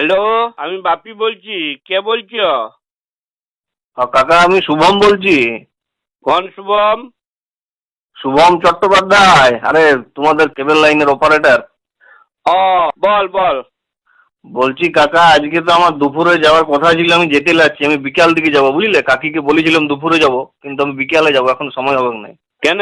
Hello, আমি বাপি বলছি। কে বলছো? কাকা আমি শুভম বলছি। কোন শুভম? শুভম চট্টোপাধ্যায়, আরে তোমাদের কেবল লাইনের অপারেটর। ও, বল বল। বলছি কাকা, আজকে তো আমার দুপুরে যাওয়ার কথা ছিল, আমি যেতে লাগছি, আমি বিকাল দিকে যাবো বুঝলে। কাকিকে বলেছিলাম দুপুরে যাব, কিন্তু আমি বিকালে যাবো, এখন সময় হবে না। কেন?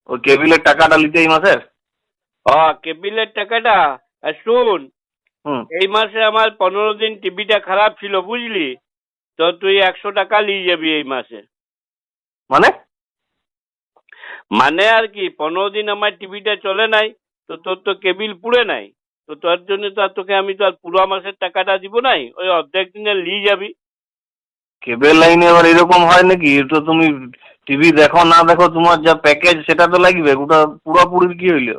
ওই কেবিলের টাকাটা নিতে এই মাসের। ও, কেবিলের টাকাটা? শুন, হুম। এই মাসে আমার 15 দিন টিভিটা খারাপ ছিল বুঝলি। তো তুই 100 টাকা নিয়ে যাবি এই মাসে। মানে? মানে আর কি, 15 দিন আমার টিভিটা চলে নাই। তো তোর তো কেবিল পুড়ে নাই। তো তোর জন্য তো আর তোকে আমি তো আর পুরো মাসের টাকাটা দিব নাই, ওই অর্ধেক দিনে নিয়ে যাবি। কেবল লাইনে এবার এরকম হয় নাকি? তো তুমি টিভি দেখো না দেখো, তোমার যা প্যাকেজ সেটা তো লাগবে, ওটা পুরোপুরি কি হইলো?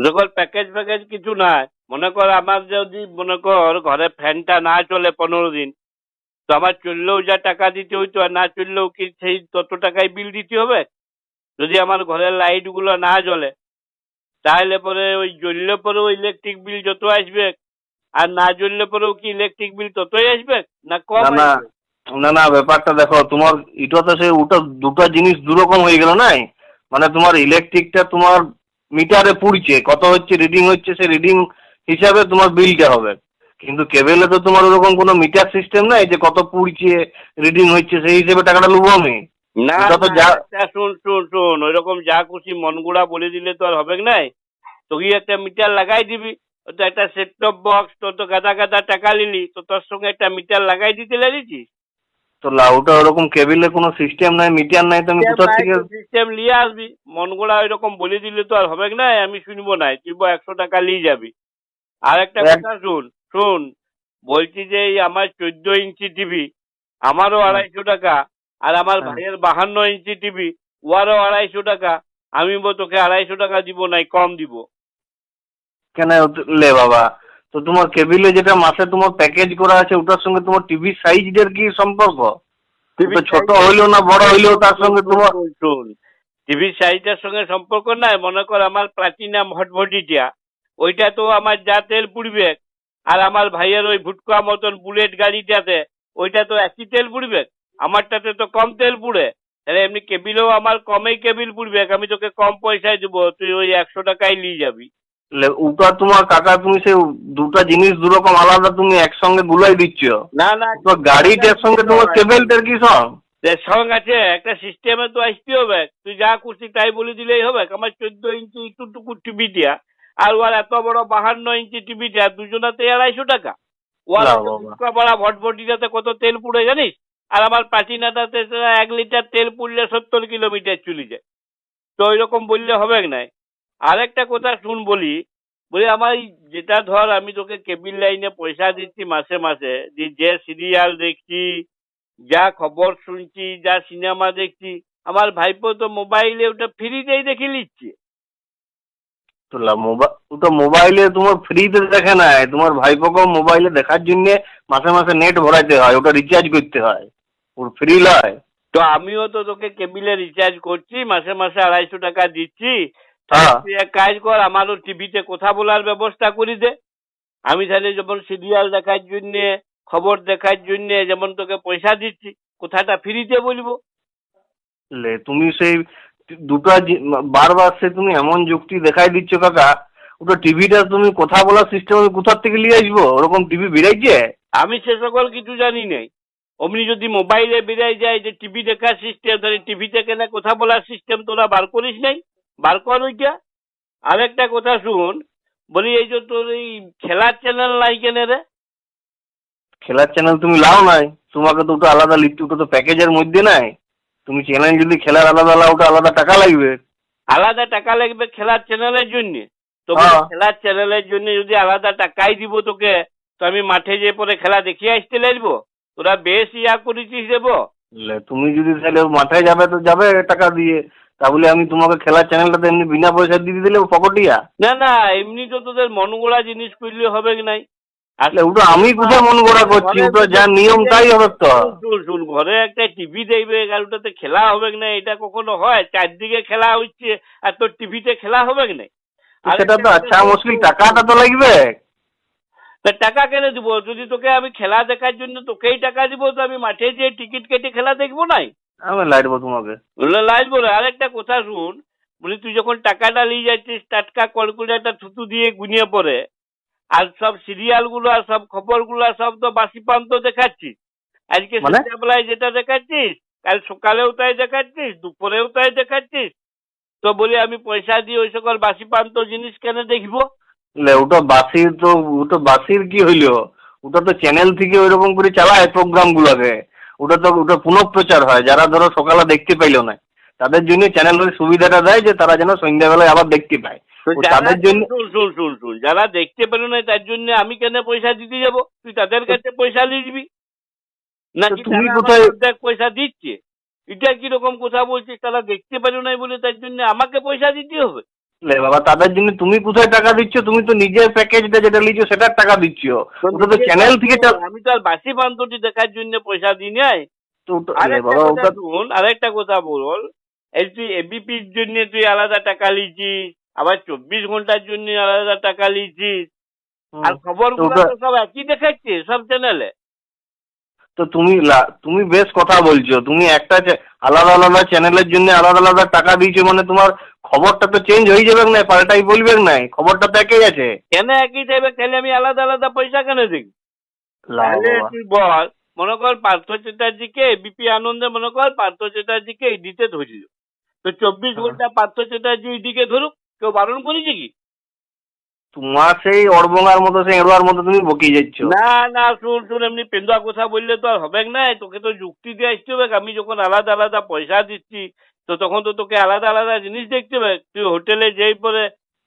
যখন প্যাকেজ প্যাকেজ কিছু নাই, মনে কর আমার যদি মনে কর ঘরে ফ্যানটা না চলে 15 দিন, তো আমার চললেও যা টাকা দিতে হইতো আর না চললেও কি সেই তত টাকাই বিল দিতে হবে। যদি আমার ঘরের লাইট গুলো না জ্বলে, তাহলে পরে ওই জ্বললে পরেও ইলেকট্রিক বিল যত আসবে, আর না জ্বললে পরেও কি ইলেকট্রিক বিল ততই আসবে, না কম না না, আসবে? না না, ব্যাপারটা দেখো, তোমার এটা তো সে ওটা দুটো জিনিস দুরকম হয়ে গেল না। মানে তোমার ইলেকট্রিকটা তোমার মিটারে পুড়ছে, কত হচ্ছে রিডিং হচ্ছে, সে রিডিং হিসাবে তোমার বিলটা হবে। কিন্তু কেবেলে তো তোমার ওরকম কোনো মিটার সিস্টেম নাই যে কত পুড়ছে রিডিং হচ্ছে সেই হিসেবে টাকাটা নেবো আমি। না ওটা তো না, যা। একটা শুন শুন শুন, ওইরকম যা খুশি মনগুড়া বলে দিলে তো আর হবে নাই। তুই একটা মিটার লাগাই দিবি। তো একটা সেট টপ বক্স, তোর তো গাদা গাদা টাকা নিলি, তো তোর সঙ্গে একটা মিটার লাগাই দিতে লেগেছিস। তো ওটা ওরকম কেবিলে কোনো সিস্টেম নাই, মিটার নাই, তো আমি কোথা থেকে? সিস্টেম নিয়ে আসবি। মনগুলা ওইরকম বলে দিলে তো আর হবে না, আমি শুনবো না, তুই 100 টাকা নিয়ে যাবি। আর একটা এক- কথা শুন শুন, বলছি যে এই আমার 14 ইঞ্চি টিভি, আমারও হ্যাঁ, 250 টাকা। আর আমার হ্যাঁ। ভাইয়ের 52 ইঞ্চি টিভি, ওয়ারও 250 টাকা। আমি তোকে 250 টাকা দিব নাই, কম দিব। কেন লে বাবা, তো তোমার কেবিলে যেটা মাসে তোমার প্যাকেজ করা আছে ওটার সঙ্গে তোমার টিভি সাইজের কি সম্পর্ক? টিভি ওটা ছোট সাইজের হইলেও না বড় হইলেও তার শুন সঙ্গে শুন তোমার। শুন শুন, টিভির সাইজটার সঙ্গে সম্পর্ক নাই। মনে কর আমার প্লাটিনাম হটভটিটা, ওইটা তো আমার যা তেল পুড়বে, আর আমার ভাইয়ের ওই ভুটকা মতন বুলেট গাড়িটাতে, ওইটা তো একই তেল পুড়বে। আমারটাতে তো কম তেল পুড়ে। তাহলে এমনি কেবিলেও আমার কমেই কেবিল পুড়বে, আমি তোকে কম পয়সায় দেবো, তুই ওই 100 টাকায় নিয়ে যাবি। ওটা তোমার কাকা, তুমি সে দুটা জিনিস দুরকম আলাদা, তুমি একসঙ্গে গুলাই দিচ্ছ। না না, তোমার গাড়িটার সঙ্গে তোমার কেবেলটার কি সঙ্গ? সঙ্গ আছে, একটা সিস্টেমে তো আসতে হবে। তুই যা খুশি তাই বলে দিলেই হবে। আমার 14 ইঞ্চি একটুটুকু টিভিটা, আর ওর এত বড় 52 ইঞ্চি টিভিটা, দুজনাতে 250 টাকা। ওর না ওই যে বাবা। মুটকা পড়া ভটভটিটাতে কত তেল পুড়ে জানিস? আর আমার পাচিনাটাতে 1 লিটার তেল পুড়লে 70 কিলোমিটার চলে যায়। তো ওই রকম বললে হবে নাই। আরেকটা কথা শুন বলি, বলি আমার এই যেটা ধর আমি তোকে কেবিল লাইনে পয়সা দিচ্ছি মাসে মাসে, যে সিরিয়াল দেখছি, যা খবর শুনছি, যা সিনেমা দেখছি, আমার ভাইপো তো মোবাইলে ওটা ফ্রিতেই দেখে নিচ্ছে। তো ওটা মোবাইলে তোমার ফ্রিতে দেখে না, তোমার ভাইপোকে মোবাইলে দেখার জন্য মাসে মাসে নেট ভরাইতে হয়, ওটা রিচার্জ করতে হয়, ওর ফ্রি লয়। তো আমিও তো তোকে কেবিলে রিচার্জ করছি, মাসে মাসে 250 টাকা দিচ্ছি। তাহলে হ্যাঁ। তুই এক কাজ কর, আমারও টিভিতে কথা বলার ব্যবস্থা করে দে। আমি তাহলে যেমন সিরিয়াল দেখার জন্য, খবর দেখার জন্য যেমন তোকে পয়সা দিচ্ছি, কথাটা ফ্রিতে বলবো। তুমি সেই দুটো বারবার সে তুমি এমন যুক্তি দেখাই দিচ্ছ কাকা, ওটা টিভিটা তুমি কথা বলার সিস্টেম আমি কোথার থেকে নিয়ে আসবো? ওরকম টিভি বেরাইছে? আমি সে সকল কিছু জানি নাই। অমনি যদি মোবাইলে বেরিয়ে যায় যে টিভি দেখার সিস্টেম, তাহলে টিভিতে কেন কথা বলার সিস্টেম তোরা বার করিস নাই? বার কর ওইটা। আরেকটা কথা শুন, বলি এই যে তোর এই খেলার চ্যানেল নাই কেন রে? খেলার চ্যানেল তুমি লাও নাই, তোমাকে তো ওটা আলাদা লিখতে, ওটা তো প্যাকেজের মধ্যে নাই। তুমি চ্যানেল যদি খেলার আলাদা লাও, ওটা আলাদা টাকা লাগবে। আলাদা টাকা লাগবে খেলার চ্যানেলের জন্য? তো বলি হ্যাঁ। খেলার চ্যানেলের জন্য যদি আলাদা টাকাই দিব তোকে, তো আমি মাঠে যেয়ে পরে খেলা দেখিয়ে আসতে লাগবো? তোরা বেশ ইয়া করেছিস দেবো। তুমি যদি তাহলে মাথায় যাবে তো যাবে টাকা দিয়ে, তাহলে আমি তোমাকে খেলার চ্যানেলটাতে এমনি বিনা পয়সা দিয়ে দিলে পকটিয়া। না না, এমনি তো তোদের মন গড়া জিনিস করলে হবে নাই। তাহলে ওটা আমি কোথায় মন গড়া করছি? ঘরে ওটা যদি যা টিভি নিয়ম তাই দেখবে, হবে তো। শুন শুন শুন, ঘরে একটা টিভি দেখবে আর ওটাতে খেলা হবে না, এটা কখনো হয়? চারদিকে খেলা হচ্ছে আর তোর টিভিতে খেলা হবে না? তো সেটা আরেকটা তো কথা আচ্ছা শুন মুশকিল, শুন টাকাটা শুন, তো লাগবে। তা টাকা কেন দিব? যদি তোকে আমি খেলা দেখার জন্য তোকেই টাকা দিব, তো আমি মাঠে যেয়ে টিকিট কেটে খেলা দেখবো নাই? আমি লাইটবো তোমাকে। বললো লাইট বলে আরেকটা কথা শুন, বলি তুই যখন টাকাটা নিয়ে যাচ্ছিস টাটকা ক্যালকুলেটর থুতু দিয়ে গুনিয়ে পড়ে, আর সব সিরিয়াল গুলো আর সব খবর গুলো সব তো বাসি পান্ত দেখাচ্ছিস। আজকে মানে সন্ধ্যাবেলায় যেটা দেখাচ্ছিস, কাল সকালেও তাই দেখাচ্ছিস, দুপুরেও তাই দেখাচ্ছিস। তো বলি আমি পয়সা দিয়ে ওই সকল বাসি পান্ত জিনিস কেন দেখবো? ওটা বাসির কি হইলো? ওটা তো চ্যানেল থেকে ওইরকম করে চালায় প্রোগ্রাম গুলাকে। ওটা পুনঃপ্রচার হয়, যারা ধরো সকালে দেখতে পাইলো না তাদের জন্য চ্যানেলের সুবিধাটা দেয় যে তারা যেন সন্ধ্যাবেলায় আবার দেখতে পায়। তো ও যারা তাদের জন্য শুন শুন শুন শুন যারা দেখতে পেল না তার জন্য আমি কেন পয়সা দিতে যাব? তুই তাদের কাছে পয়সা নিয়ে দিবি তো নাকি তুমি তারা আমাকে কোথায়? অর্ধেক পয়সা দিচ্ছে? এটা কিরকম কথা বলছিস? তারা দেখতে পেল নাই বলে তার জন্য আমাকে পয়সা দিতে হবে? লে বাবা, তাদের জন্য তুমি কোথায় টাকা দিচ্ছ? তুমি তো নিজের প্যাকেজটা যেটা নিচ্ছ সেটার টাকা দিচ্ছ। তো ওটা তো নিজে চ্যানেল থেকে আমি তো আর বাসি বান্ধবটি দেখার জন্য পয়সা দিই নাই। লে আরেকটা বাবা কথা ওটা শুন, আরেকটা কথা বল, এই তুই এবিপির জন্য তুই আলাদা টাকা লিছিস, আবার 24 ঘন্টার জন্য আলাদা টাকা লিছিস, আর তো খবরগুলো ওটা তো সব একই দেখাচ্ছে সব চ্যানেলে। তো তুমি বেশ কথা বলছো। তুমি একটা আলাদা আলাদা চ্যানেলের জন্য আলাদা আলাদা টাকা দিয়েছো, মানে তোমার খবরটা তো চেঞ্জ হয়ে যাবে না, পাল্টাই বলবে না, খবরটা তো একই আছে। কেন একই টাইপে? তাহলে আমি আলাদা আলাদা পয়সা কেন দিই? লা তাহলে বাবা, তুই বল, মনে কর পার্থ চ্যাটার্জিকে এবিপি আনন্দে মনে কর পার্থ চ্যাটার্জিকে ইডিতে ধরিল, তো 24 ঘন্টা পার্থ চ্যাটার্জি ইডিকে ধরুক, কেউ বারণ করেছে কি? তোমার সেই অড়বঙ্গার মতো সেই এড়োয়ার মতো তুমি বকিয়ে যাচ্ছ। না না, শুন শুন, এমনি পেন্দুয়া কথা বললে তো আর হবে না। তোকে তো যুক্তি দিয়ে আসতে হবে। আমি যখন আলাদা আলাদা পয়সা দিচ্ছি, তো তখন তো তোকে আলাদা আলাদা জিনিস দেখতে হবে। তুই হোটেলে যেই পরে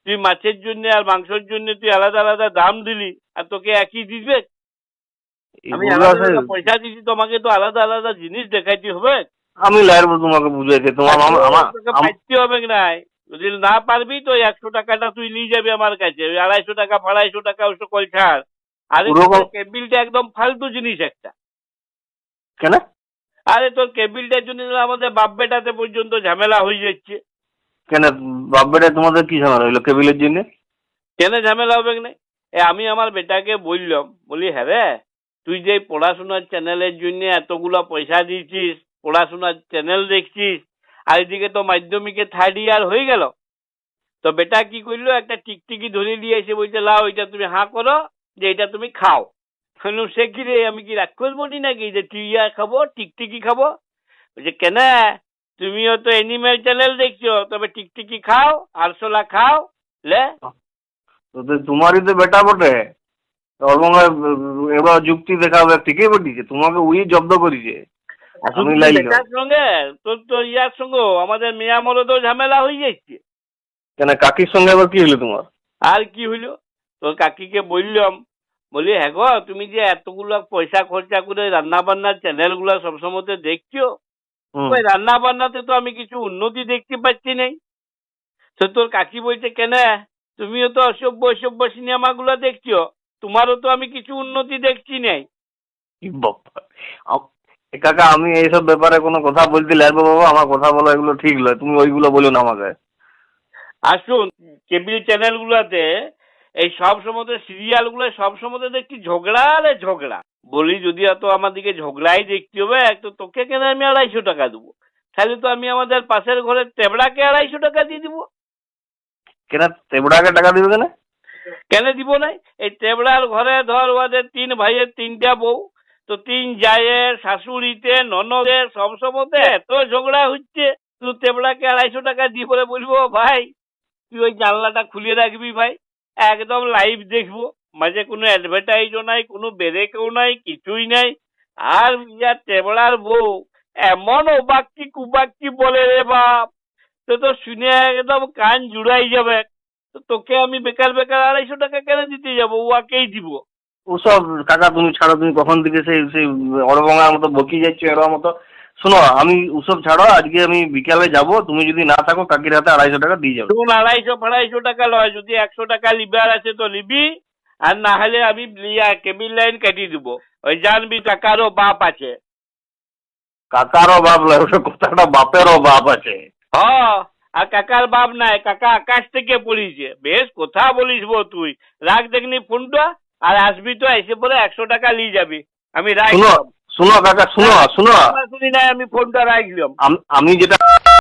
তুই মাছের জন্য আর মাংসের জন্য তুই আলাদা আলাদা দাম দিলি, আর তোকে একই দিবে? আমি এগুলো আলাদা আছে। আলাদা পয়সা দিচ্ছি, তোমাকে তো আলাদা আলাদা জিনিস দেখাইতে হবে। আমি লাইরবো তোমাকে বুঝাইতে। তোমার আজকে আমার তোকে পাইতে হবে নাই। যদি না পারবি তো 100 টাকাটা তুই নিয়ে যাবি আমার কাছে। ওই 250 টাকা 250 টাকা ওই সকল ছাড়। আরে ওরকম তোর কেবিলটা একদম ফালতু জিনিস একটা। কেন? আরে তোর কেবিলটার জন্য তো আমাদের বাপ বেটাতে পর্যন্ত ঝামেলা হয়ে যাচ্ছে। কেন বাপ বেটা তোমাদের কি ঝামেলা হইলো কেবিলের জন্য? কেন ঝামেলা হবে না? আমি আমার বেটাকে বললাম, বলি হ্যাঁ রে, তুই যে পড়াশোনার চ্যানেলের জন্য এতগুলো পয়সা দিচ্ছিস, পড়াশোনার চ্যানেল দেখছিস, আর এদিকে তো মাধ্যমিকে 3rd ইয়ার হয়ে গেল। তো বেটা কি করলো, একটা টিকটিকি ধরে নিয়ে এসে বলছে লাও এটা তুমি হাঁ করো, যে এটা তুমি খাও। শুনলাম সে কি রে, আমি কি রাক্ষস বলি নাকি যে টিয়া খাবো টিকটিকি খাবো? বলছে কেন, তুমিও তো অ্যানিমেল চ্যানেল দেখছো, তবে টিকটিকি খাও, আরশোলা খাও। লে তো তোমারই তো বেটা বটে। অড়বঙ্গা এবার যুক্তি দেখাবে, ঠিকই বটিছে, তোমাকে উই জব্দ করেছে। আমি শুধু লাইল বেটার সঙ্গে তোর তো ইয়ার সঙ্গে আমাদের মেয়া মরদেও ঝামেলা হয়ে যাচ্ছে। কেন কাকির সঙ্গে আবার কি হলো তোমার? আর কি হইলো, তোর কাকিকে বললাম, বলি হ্যাঁ গো, তুমি যে এতগুলো পয়সা খরচা করে রান্না বান্নার চ্যানেল গুলা সবসময় দেখছো, হুম। ওই রান্না বান্নাতে তো আমি কিছু উন্নতি দেখতে পাচ্ছি নাই। তো তোর কাকি বলছে কেন, তুমিও তো অসভ্য অসভ্য সিনেমা গুলা দেখছো, তোমারও তো আমি কিছু উন্নতি দেখছি নাই। কি বাবা, কাকা আমি এইসব ব্যাপারে কোনো কথা বলতে লাগবো বাবা? আমার কথা বলা এগুলো ঠিক নয়, তুমি ওইগুলো বলো না আমাকে। আসুন, কেবিল চ্যানেল গুলাতে এই সব সময় সিরিয়াল গুলো সব সময় দেখছি ঝগড়া আরে ঝগড়া। বলি যদি এত আমাদেরকে ঝগড়াই দেখতে হবে, তো তোকে কেন আমি 250 টাকা দেবো? তাহলে তো আমি আমাদের পাশের ঘরের তেবড়াকে 250 টাকা দিয়ে দিব। কেন তেবড়াকে টাকা দিবে কেন? কেন দিব নাই? এই তেবড়ার ঘরে ধর ওদের 3 ভাইয়ের 3টা বউ, তো 3 জায়ের শাশুড়িতে ননদের সব সময় এত ঝগড়া হচ্ছে, তুই তেবড়াকে 250 টাকা দিয়ে পরে বলবো ভাই তুই ওই জানলাটা খুলে রাখবি ভাই, একদম লাইভ দেখবো, মাঝে কোনো অ্যাডভার্টাইজও নাই, কোনো বেরেকেও নাই, কিছুই নাই। আর ইয়ার টেবলার বউ এমন অবাক্কি কুবাক্কি বলে রে বাপ, তো শুনে একদম কান জুড়াই যাবে। তো তোকে আমি বেকার বেকার 250 টাকা কেন দিতে যাবো, ওয়াকেই দিব। ওসব কাকা তুমি ছাড়ো। তুমি কখন থেকে সেই সেই অড়বঙ্গার মতো বকি যাচ্ছ এর মতো। শোনো, আমি ওসব ছাড়ো, আজকে আমি বিকালে যাব, তুমি যদি না থাকো কাকির হাতে 250 টাকা দিয়ে যাবে। শুন, 250 250 টাকা লয়, যদি 100 টাকা লিবার আছে তো লিবি, আর না হলে আমি কেবিল লাইন কাটিয়ে দিব। ওই জানবি টাকারও বাপ আছে। কাকারও বাপ নয়, ওটা কথাটা বাপেরও বাপ আছে। হ, আর কাকার বাপ নাই, কাকা আকাশ থেকে পড়িছে। বেশ কথা বলিস বো তুই। রাখ দেখনি ফোনটা, আর আসবি তো এসে পরে 100 টাকা নিয়ে যাবি, আমি শুনো রাখলাম। শুনো কাকা, শুনো শুনো, শুনি নাই, আমি ফোনটা রাখলাম। আমি যেটা